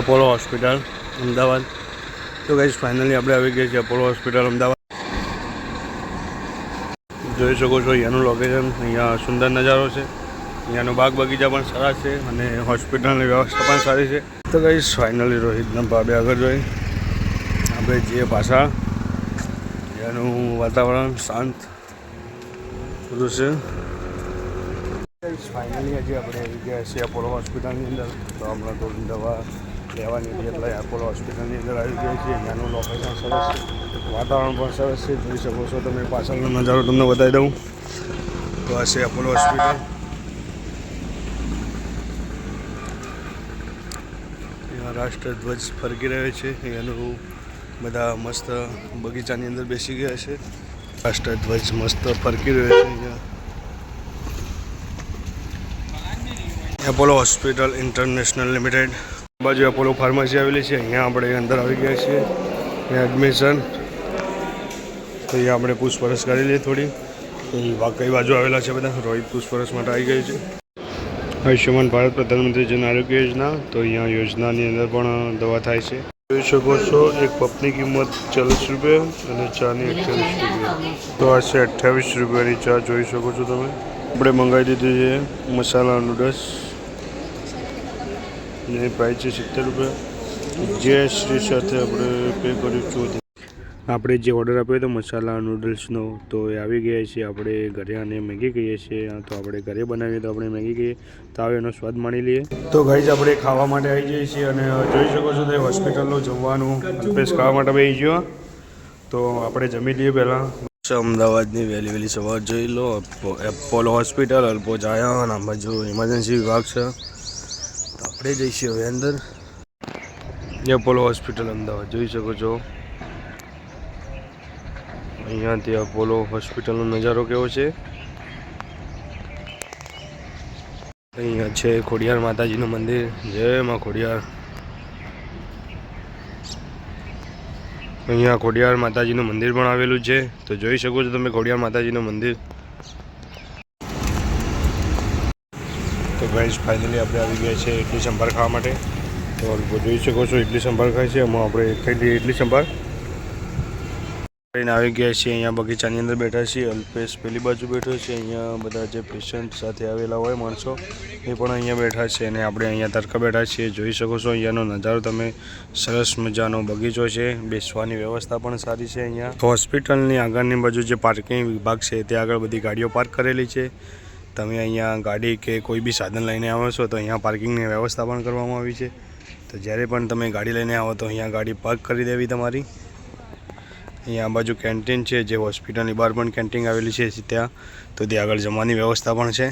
Apollo hospital Ahmedabad. તો guys finally આપણે આવી ગયા છીએ અપોલો હોસ્પિટલ અમદાવાદ. જોઈ શકો છો અહીંયાનું લોકેશન. અહીંયા સુંદર નજારો છે. અહીંયાનો બાગ બગીચા પણ સારા છે અને હોસ્પિટલની વ્યવસ્થા પણ સારી છે. તો ગાઈસ ફાઇનલી રોહિતના ભાભે આગળ જોઈ આપણે જઈએ પાછા. અહીંયાનું વાતાવરણ શાંત બધું છે. ફાઇનલી આજે આપણે આવી ગયા છીએ અપોલો હોસ્પિટલની અંદર. તો હમણાં તો દવા લેવાની હતી એટલે અપોલો હોસ્પિટલની અંદર આવી ગયા છીએ. અહીંયાનું લોકેશન સરસ છે, વાતાવરણ પણ સરસ છે. જોઈ શકો છો તમે, પાછળનો નજારો તમને બતાવી દઉં. તો આ છે અપોલો હોસ્પિટલ. અહીંયા રાષ્ટ્રધ્વજ ફરકી રહ્યો છે. અહીંયાનું બધા મસ્ત બગીચાની અંદર બેસી ગયા છે. રાષ્ટ્રધ્વજ મસ્ત ફરકી રહ્યો છે. અહીંયા એપોલો હોસ્પિટલ ઇન્ટરનેશનલ લિમિટેડ બાજુ એપોલો ફાર્મસી આવેલી છે. અહીંયા આપણે અંદર આવી ગયા છીએ. અહીંયા એડમિશન. તો અહીંયા આપણે પૂછપરછ કરી લઈએ થોડી. કઈ બાજુ આવેલા છે બધા. રોહિત પૂછપરછ માટે આવી ગઈ છે. આયુષ્યમાન ભારત પ્રધાનમંત્રી જન આરોગ્ય યોજના. તો અહીંયા યોજનાની અંદર પણ દવા થાય છે. જોઈ શકો છો એક પપની કિંમત 40 રૂપિયા અને ચાની 41 રૂપિયા. તો આ છે 28 રૂપિયાની ચા. જોઈ શકો છો તમે. આપણે મંગાવી દીધી છે મસાલા નૂડલ્સ. એની પ્રાઇસ છે 70 રૂપિયા. જે શ્રી સાથે આપણે પે કર્યું 14. આપણે જે ઓર્ડર આપ્યો હતો મસાલા નૂડલ્સનો તો એ આવી ગયા છે. આપણે ઘરે આને મેગી કહીએ છીએ. તો આપણે ઘરે બનાવીએ તો આપણે મેગી કહીએ. તો આવે એનો સ્વાદ માણી લઈએ. તો ગાઈઝ આપણે ખાવા માટે આવી જઈએ છીએ અને જોઈ શકો છો તે હોસ્પિટલનું જમવાનું અલ્પેશ ખાવા માટે બેસી ગયો. તો આપણે જમી લઈએ પહેલાં. અમદાવાદની વહેલી સવાર જોઈ લો. એપોલો હોસ્પિટલ અલ્પોજ આવ્યા અને આ બાજુ ઇમરજન્સી વિભાગ છે. તો આપણે જઈશું હવે અંદર. એપોલો હોસ્પિટલ અમદાવાદ જોઈ શકો છો. અહીંયાથી અપોલો હોસ્પિટલનો નજારો કેવો છે. અહીંયા છે ખોડિયાર માતાજીનું મંદિર. જય માં ખોડિયાર. અહીંયા ખોડિયાર માતાજીનું મંદિર પણ આવેલું છે. તો જોઈ શકો છો તમે ખોડિયાર માતાજીનું મંદિર. તો ગાઈસ ફાઇનલી આપણે આવી ગયા છે ઇડલી સંભાર ખાવા માટે. તો જોઈ શકો છો ઇડલી સંભાર ખાય છે. એમાં આપણે ખાઈ લઈએ ઇડલી સંભાર. આવી ગયા છીએ. અહીંયા બગીચાની અંદર બેઠા છીએ. અલ્પેશ પેલી બાજુ બેઠો છે. અહીંયા બધા જે પેશન્ટ સાથે આવેલા હોય માણસો એ પણ અહીંયા બેઠા છે અને આપણે અહીંયા તડકા બેઠા છીએ. જોઈ શકો છો અહીંયાનો નજારો તમે. સરસ મજાનો બગીચો છે. બેસવાની વ્યવસ્થા પણ સારી છે. અહીંયા હોસ્પિટલની આગળની બાજુ જે પાર્કિંગ વિભાગ છે ત્યાં આગળ બધી ગાડીઓ પાર્ક કરેલી છે. તમે અહીંયા ગાડી કે કોઈ બી સાધન લઈને આવો છો તો અહીંયા પાર્કિંગની વ્યવસ્થા પણ કરવામાં આવી છે. તો જ્યારે પણ તમે ગાડી લઈને આવો તો અહીંયા ગાડી પાર્ક કરી દેવી તમારી. અહીંયા આ બાજુ કેન્ટીન છે. જે હોસ્પિટલની બહાર પણ કેન્ટીન આવેલી છે ત્યાં. તો ત્યાં આગળ જમવાની વ્યવસ્થા પણ છે.